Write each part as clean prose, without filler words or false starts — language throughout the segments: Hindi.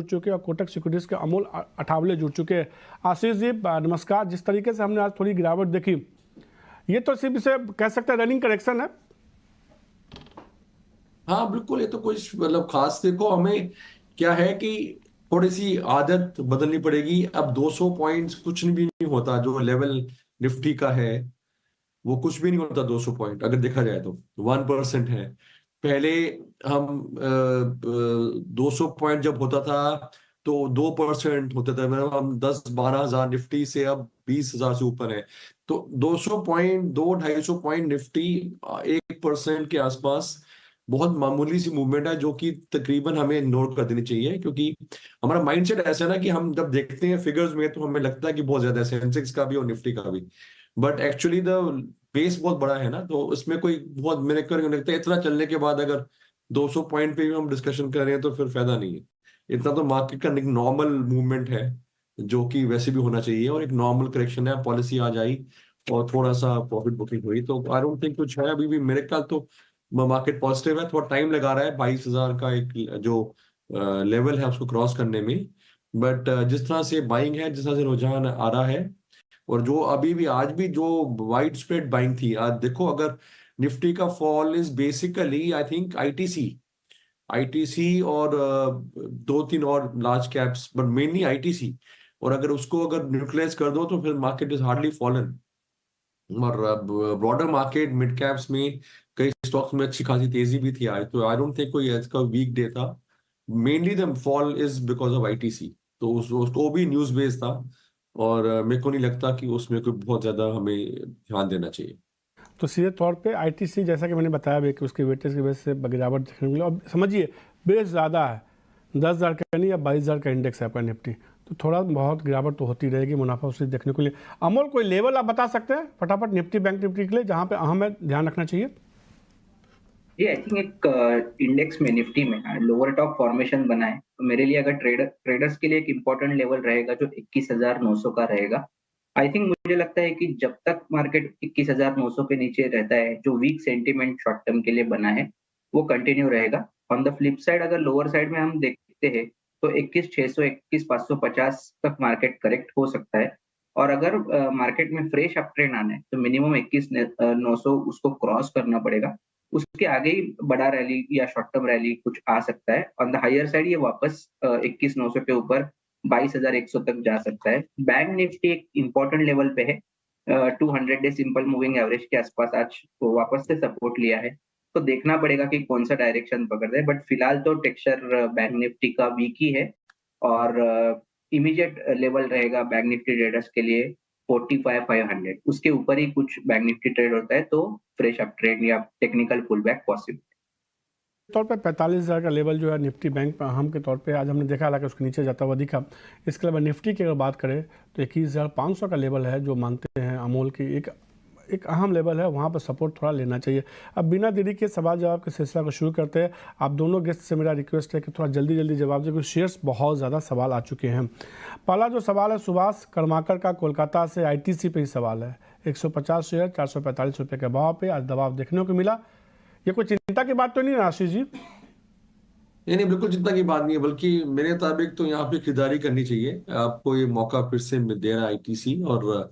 चुके हैं और कोटक सिक्योरिटीज के अमोल अठावले जुड़ चुके हैं। आशीष जी नमस्कार। जिस तरीके से हमने आज थोड़ी गिरावट देखी, ये तो सिर्फ इसे कह सकते हैं रनिंग करेक्शन है। हाँ बिल्कुल, ये तो कुछ मतलब खास देखो, हमें क्या है कि थोड़ी सी आदत बदलनी पड़ेगी। अब 200 पॉइंट्स कुछ भी नहीं होता, जो लेवल निफ्टी का है वो कुछ भी नहीं होता। 200 पॉइंट अगर देखा जाए तो 1% है। पहले हम 200 पॉइंट जब होता था तो 2% होते थे, मतलब हम 10-12 हजार निफ्टी से अब 20 हजार से ऊपर है। तो 200 पॉइंट, 200-250 पॉइंट निफ्टी 1% के आसपास बहुत मामूली सी मूवमेंट है, जो कि तकरीबन हमें इग्नोर कर देनी चाहिए। क्योंकि हमारा माइंडसेट ऐसा है ना कि हम जब देखते हैं फिगर्स में तो हमें लगता है कि बहुत ज्यादा है, सेंसेक्स का भी और निफ्टी का भी। बट एक्चुअली द बेस बहुत बड़ा है ना, तो इसमें कोई बहुत, मेरे को नहीं लगता इतना चलने के बाद अगर 200 पॉइंट पे भी हम डिस्कशन कर रहे हैं तो फिर फायदा नहीं है। इतना तो मार्केट का एक नॉर्मल मूवमेंट है जो कि वैसे भी होना चाहिए, और एक नॉर्मल करेक्शन है। पॉलिसी आ जाई और थोड़ा सा प्रॉफिट बुकिंग हुई तो आई डोंट थिंक कुछ है अभी भी। मेरे ख्याल तो मार्केट पॉजिटिव है, थोड़ा टाइम लगा रहा है 22 हजार का एक जो लेवल है उसको क्रॉस करने में। बट जिस तरह से बाइंग है, जिस तरह से रुझान आ रहा है, और जो अभी भी आज भी जो वाइड स्प्रेड बाइंग थी, आज देखो अगर निफ्टी का fall is basically I think ITC और दो तीन और large caps, but mainly ITC. और अगर उसको अगर न्यूट्रलाइज कर दो तो फिर मार्केट इज हार्डली फॉलन। और ब्रॉडर मार्केट मिड कैप्स में कई स्टॉक्स में अच्छी खासी तेजी भी थी आज, तो आई डोंट थिंक कोई आज का वीक डे था। Mainly the fall is because of ITC, तो उसको भी न्यूज बेस्ड था। और मेरे को नहीं लगता कि उसमें कोई बहुत ज्यादा हमें ध्यान देना चाहिए। तो सीधे तौर पे आईटीसी, जैसा कि मैंने बताया भी कि उसके वेटेज की वजह से गिरावट देखने को मिली। अब समझिए बेस ज़्यादा है, 10,000 का नहीं या 22,000 का इंडेक्स है आपका निफ्टी, तो थोड़ा बहुत गिरावट तो होती रहेगी, मुनाफा उसी देखने को लिए। अमोल कोई लेवल आप बता सकते हैं फटाफट निफ्टी बैंक निफ्टी के लिए जहाँ पे अहम है, ध्यान रखना चाहिए? ये आई थिंक एक इंडेक्स में निफ्टी में लोअर टॉप फॉर्मेशन बना है, तो मेरे लिए अगर ट्रेडर्स के लिए एक इम्पोर्टेंट लेवल रहेगा जो 21,900 का रहेगा। आई थिंक मुझे लगता है कि जब तक मार्केट 21,900 के नीचे रहता है, जो वीक सेंटीमेंट शॉर्ट टर्म के लिए बना है वो कंटिन्यू रहेगा। ऑन द फ्लिप साइड अगर लोअर साइड में हम देखते हैं तो 21,600 21,550 तक मार्केट करेक्ट हो सकता है। और अगर मार्केट में फ्रेश अप ट्रेंड आना है तो मिनिमम 21,900 उसको क्रॉस करना पड़ेगा। उसके आगे ही बड़ा रैली या शॉर्ट टर्म रैली कुछ आ सकता है। ऑन द हायर साइड ये वापस 21,900 के ऊपर 22,100 तक जा सकता है। बैंक निफ्टी एक इंपॉर्टेंट लेवल पे है, 200 डे सिंपल मूविंग एवरेज के आसपास आज वो वापस से सपोर्ट लिया है, तो देखना पड़ेगा कि कौन सा डायरेक्शन पकड़ता है। बट फिलहाल तो टेक्सचर बैंक निफ्टी का वीक ही है, और इमीडिएट लेवल रहेगा बैंक निफ्टी ट्रेडर्स के लिए 45,500। उसके ऊपर ही कुछ बैंक निफ्टी ट्रेड होता है तो फ्रेश अप ट्रेड या टेक्निकल पुल बैक पॉसिबल। तौर पे 45,000 का लेवल जो है निफ्टी बैंक पर अहम के तौर पे आज हमने देखा, हालांकि उसके नीचे जाता हुआ दिखा। इसके अलावा निफ्टी की अगर बात करें तो 21,500 का लेवल है जो मानते हैं अमोल की एक अहम लेवल है, वहाँ पर सपोर्ट थोड़ा लेना चाहिए। अब बिना देरी के सवाल जवाब के सिलसिला को शुरू करते हैं। आप दोनों गेस्ट से मेरा रिक्वेस्ट है कि थोड़ा जल्दी जल्दी जवाब दें, क्योंकि शेयर्स बहुत ज़्यादा सवाल आ चुके हैं। पहला जो सवाल है सुभाष कर्माकर का, कोलकाता से, आईटीसी पे ही सवाल है। 150 शेयर 445 रुपये के भाव पे आज दबाव देखने को मिला। ये कोई चिंता की बात तो नहीं है आशीष जी? नहीं नहीं, बिल्कुल चिंता की बात नहीं है, बल्कि मेरे मुताबिक तो यहाँ पे खरीदारी करनी चाहिए। आपको ये मौका फिर से दे रहा है आईटीसी, और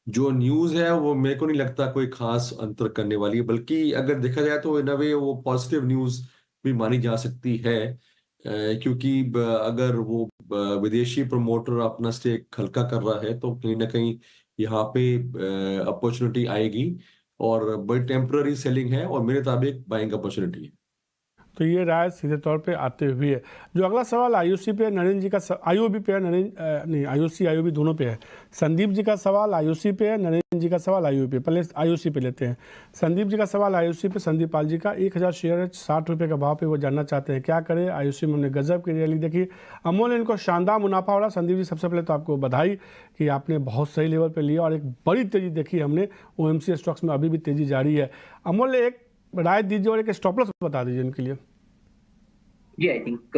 जो न्यूज़ है वो मेरे को नहीं लगता कोई खास अंतर करने वाली है, बल्कि अगर देखा जाए तो इन अ वे वो पॉजिटिव न्यूज़ भी मानी जा सकती है। क्योंकि अगर वो विदेशी प्रमोटर अपना स्टेक हल्का कर रहा है तो कहीं ना कहीं यहाँ पे अपॉर्चुनिटी आएगी, और बड़ी टेम्पररी सेलिंग है, और मेरे मुताबिक बाइंग अपॉर्चुनिटी है। तो ये राय सीधे तौर पे आते हुए जो अगला सवाल आयुषी पे नरेंद्र जी का, आयुबी पे है नरेंद्र, नहीं आयुषी आयुबी दोनों पे है। संदीप जी का सवाल आयुषी पे है, नरेंद्र जी का सवाल आयुबी पे। पहले आयुषी पे लेते हैं। संदीप जी का सवाल आयुषी पे, संदीप पाल जी का 1,000 शेयर 60 रुपये का भाव पे वो जानना चाहते हैं क्या करें। आयुषी में हमने गजब की रैली देखी, अमोल ने इनको शानदार मुनाफा हो रहा। संदीप जी सबसे पहले तो आपको बधाई कि आपने बहुत सही लेवल पर लिया और एक बड़ी तेज़ी देखी हमने। ओएमसी स्टॉक्स में अभी भी तेज़ी जारी है। अमोल ने एक राय दीजिए और एक स्टॉप लॉस बता दीजिए उनके लिए। जी आई थिंक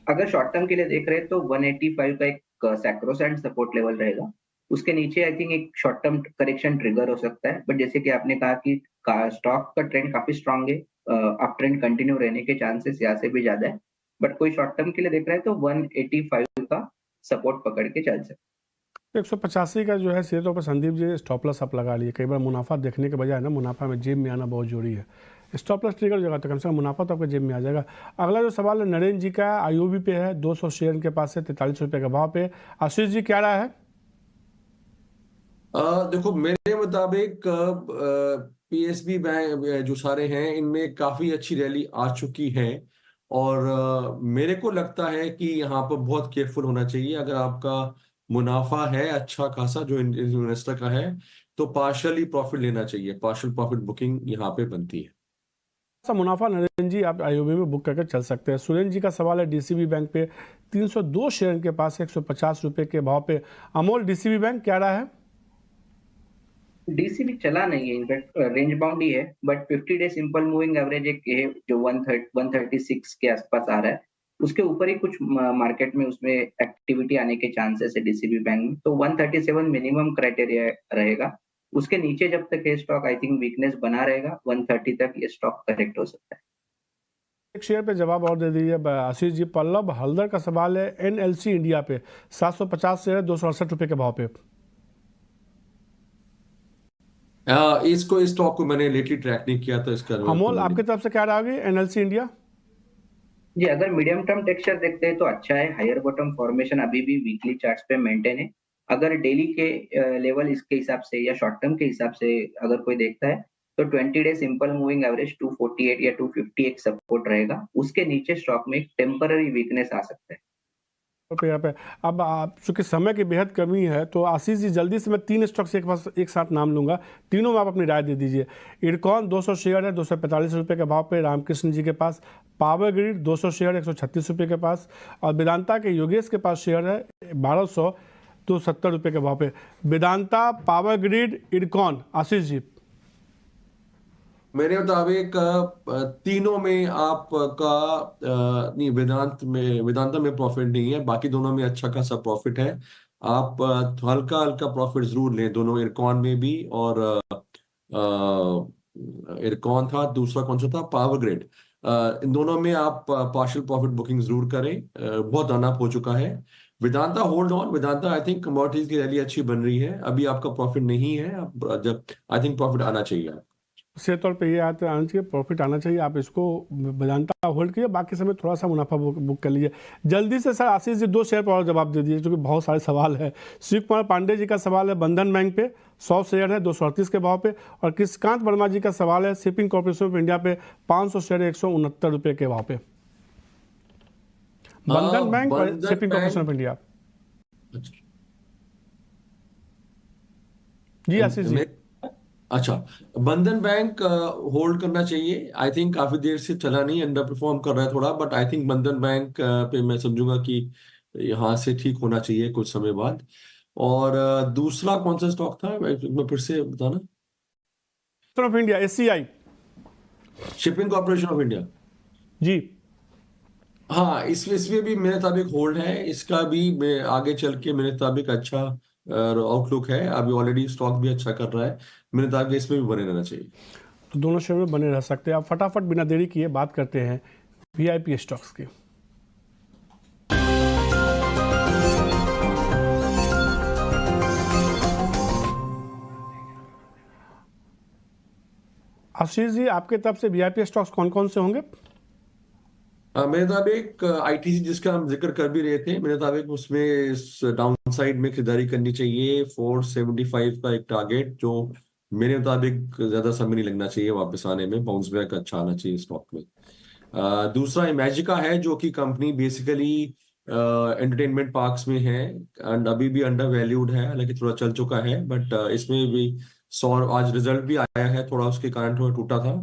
अगर शॉर्ट टर्म के लिए देख रहे हैं तो 185 का एक सैक्रोसेंट सपोर्ट लेवल रहेगा। उसके नीचे आई थिंक एक शॉर्ट टर्म करेक्शन ट्रिगर हो सकता है, बट जैसे कि आपने कहा कि स्टॉक का ट्रेंड काफी स्ट्रांग है, अप ट्रेंड कंटिन्यू रहने के चांसेस यहाँ से भी ज्यादा है। बट कोई शॉर्ट टर्म के लिए देख रहा है तो 185 का सपोर्ट पकड़ के चल सकते। 185 का जो है सीधे तौर पर संदीप जी स्टॉप लॉस आप लगा लिए। कई बार मुनाफा देखने के बजाय ना मुनाफा में जेब में आना बहुत जरूरी है। स्टॉप लॉस ट्रिगर हो जाएगा तो कम से कम मुनाफा तो आपके जेब में आ जाएगा। अगला जो सवाल है नरेंद्र जी का, आईओबी पे है, 200 शेयर के पास है, 43 रुपये का भाव पे। आशीष जी क्या रहा है? देखो मेरे मुताबिक पीएसबी बैंक जो सारे हैं इनमें काफी अच्छी रैली आ चुकी है और मेरे को लगता है कि यहाँ पर बहुत केयरफुल होना चाहिए। अगर आपका मुनाफा है अच्छा खासा जो इन्वेस्टर का है तो पार्शियली प्रॉफिट लेना चाहिए। पार्शियल प्रॉफिट बुकिंग यहाँ पे बनती है। सा मुनाफा नरेंद्र जी आप आईओबी में बुक करके चल सकते हैं। सुरेंद्र जी का सवाल है डीसीबी बैंक पे, 302 शेयर के पास 150 रुपये के भाव पे। अमोल डीसीबी बैंक क्या रहा है? डीसीबी चला नहीं है, इनफैक्ट रेंज बाउंड ही है, but 50 day simple moving average एक है जो 136 के आसपास आ रहा है। उसके ऊपर ही कुछ मार्केट में उसमें एक्टिविटी आने के चांसेस है डीसीबी बैंक में, तो 137 मिनिमम क्राइटेरिया रहेगा। उसके नीचे जब तक ये स्टॉक आई थिंक वीकनेस बना रहेगा, 130 तक ये स्टॉक करेक्ट हो सकता है। एक शेयर पे जवाब और दे दीजिए आशीष जी। पल्लव हल्दर का सवाल है एनएलसी इंडिया पे, 750 शेयर, 268 रुपये के भाव पे। इसको इस स्टॉक को मैंने लेटली ट्रैक नहीं किया तो इसका अमोल आपकी तरफ से क्या रहेगी एनएलसी इंडिया? जी, अगर मीडियम टर्म टेक्सचर देखते हैं तो अच्छा है। हायर बॉटम फॉर्मेशन अभी भी वीकली चार्ट्स पे मेंटेन है। अगर डेली के लेवल इसके हिसाब से या शॉर्ट टर्म के हिसाब से अगर कोई देखता है तो 20 डे सिंपल मूविंग एवरेज 248 या 250 एक सपोर्ट रहेगा। उसके नीचे स्टॉक में एक टेम्पररी वीकनेस आ सकता है। पे यहाँ पे अब आप चूंकि समय की बेहद कमी है तो आशीष जी जल्दी से मैं 3 स्टॉक से एक साथ नाम लूंगा, तीनों में आप अपनी राय दे दीजिए। इरकॉन 200 शेयर है, 245 रुपये के भाव पे रामकृष्ण जी के पास। पावर ग्रिड 200 शेयर, 136 रुपये के पास। और वेदांता के योगेश के पास शेयर है 1200, 270 रुपये के भाव पे। Vedanta, power grid, IRCON, Ashish ji. मेरे मुताबिक तीनों में आपका नहीं, वेदांता में प्रॉफिट नहीं है, बाकी दोनों में अच्छा खासा प्रॉफिट है। आप हल्का हल्का प्रॉफिट जरूर लें दोनों, इरकॉन में भी और इरकॉन था, दूसरा कौन सा था, पावर ग्रिड। इन दोनों में आप पार्शियल प्रॉफिट बुकिंग जरूर करें। बहुत रन अप हो चुका है। Vedanta hold on. Vedanta I think commodities की रैली अच्छी बन रही है, अभी आपका प्रॉफिट नहीं है। अब जब आई थिंक प्रॉफिट आना चाहिए। सीधे तौर पे ये आना चाहिए, प्रॉफिट आना चाहिए। आप इसको वेदांता होल्ड कीजिए, बाकी समय थोड़ा सा मुनाफा बुक कर लीजिए। जल्दी से सर आशीष जी 2 शेयर पर और जवाब दे दीजिए क्योंकि बहुत सारे सवाल है। शिव कुमार पांडे जी का सवाल है बंधन बैंक पे, 100 शेयर है, 238 के भाव पे। और कृष्णकांत वर्मा जी का सवाल है शिपिंग कॉर्पोरेशन ऑफ इंडिया पे, 500 शेयर, 169 रुपये के भाव पे। बंधन बैंक और शिपिंग कॉर्पोरेशन ऑफ इंडिया। जी आशीष जी। अच्छा, बंधन बैंक होल्ड करना चाहिए। आई थिंक काफी देर से चला नहीं, अंडर परफॉर्म कर रहा है थोड़ा, बट आई थिंक बंधन बैंक पे मैं समझूंगा कि यहाँ से ठीक होना चाहिए कुछ समय बाद। और दूसरा कौन सा स्टॉक था, मैं फिर से बताना। Of India, SCI, shipping corporation of India. जी हाँ, इसमें भी मेरे मुताबिक होल्ड है। इसका भी आगे चल के मेरे मुताबिक अच्छा आउटलुक है। अभी ऑलरेडी स्टॉक भी अच्छा कर रहा है, मेरे मुताबिक इसमें भी बने रहना चाहिए। तो दोनों शेयर में बने रह सकते हैं। आप फटाफट बिना देरी किए बात करते हैं वीआईपी स्टॉक्स की। आशीष जी आपके तरफ से वीआईपी स्टॉक्स कौन कौन से होंगे? मेरे मुताबिक आईटीसी जिसका हम जिक्र कर भी रहे थे, मेरे मुताबिक उसमें डाउन साइड में खरीदारी करनी चाहिए। 475 का एक टारगेट जो मेरे मुताबिक ज्यादा समय नहीं लगना चाहिए वापस आने में, बाउंस बैक अच्छा आना चाहिए स्टॉक में। दूसरा इमेजिका है जो कि कंपनी बेसिकली एंटरटेनमेंट पार्क्स में है एंड अभी भी अंडर वैल्यूड है, हालांकि थोड़ा चल चुका है, बट इसमें भी आज रिजल्ट भी आया है, थोड़ा उसके कारण थोड़ा टूटा था,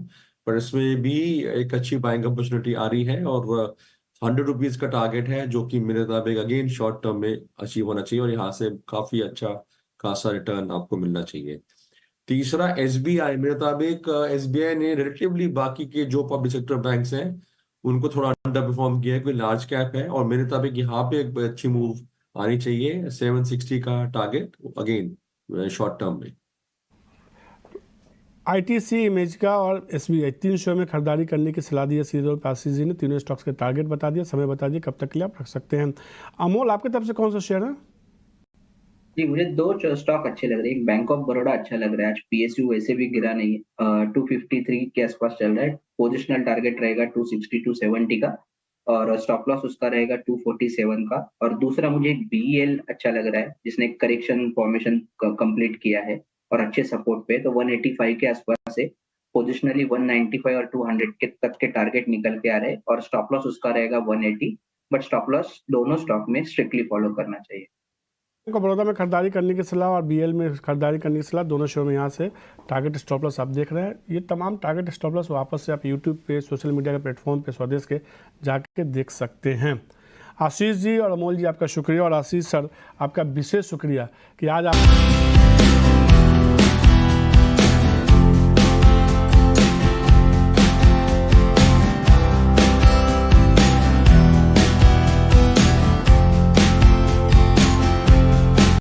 पर इसमें भी एक अच्छी बाइंग अपॉर्चुनिटी आ रही है। और 100 रुपीज का टारगेट है जो कि मेरे मुताबिक अगेन शॉर्ट टर्म में अचीव होना चाहिए और यहाँ से काफी अच्छा खासा रिटर्न आपको मिलना चाहिए। तीसरा एसबीआई, मेरे मुताबिक एसबीआई ने रिलेटिवली बाकी के जो पब्लिक सेक्टर बैंक्स हैं उनको थोड़ा अंडर परफॉर्म किया है, कोई लार्ज कैप है, और मेरे मुताबिक यहाँ पे एक अच्छी मूव आनी चाहिए। 760 का टारगेट अगेन शॉर्ट टर्म में। आईटीसी, इमेजिका और एसबीआई 3 शेयर में खरीदारी करने की सलाह दी है सीधे आशीष जी ने। तीनों स्टॉक्स के टारगेट बता दिया, समय बता दिया, कब तक के लिए आप रख सकते हैं। अमोल, आपकी तरफ से कौन सा शेयर है? जी, मुझे दो स्टॉक अच्छे लग रहे हैं। एक बैंक ऑफ बड़ौदा अच्छा लग रहा है, आज पीएसयू वैसे भी गिरा नहीं है, 253 के आसपास चल रहा है। पोजिशनल टारगेट रहेगा 260 270 का, और स्टॉप लॉस उसका रहेगा 247 का। और दूसरा मुझे एक बीईएल अच्छा लग रहा है, जिसने करेक्शन फॉर्मेशन कंप्लीट किया है और अच्छे सपोर्ट पे, तो 185 के आसपास है। पोजिशनली 195 और 200 के तक के टारगेट निकल के आ रहे हैं, और स्टॉप लॉस उसका रहेगा 180। बट स्टॉप लॉस दोनों स्टॉक में स्ट्रिक्टली फॉलो करना चाहिए। बैंक ऑफ बड़ौदा में खरीदारी करने की सलाह और बीएल में खरीदारी करने की सलाह, दोनों शेयर में यहाँ से टारगेट स्टॉप लॉस आप देख रहे हैं। ये तमाम टारगेट स्टॉप लॉस वापस से आप यूट्यूब पे, सोशल मीडिया के प्लेटफॉर्म पे स्वदेश के जाके देख सकते हैं। आशीष जी और अमोल जी, आपका शुक्रिया, और आशीष सर आपका विशेष शुक्रिया कि आज आप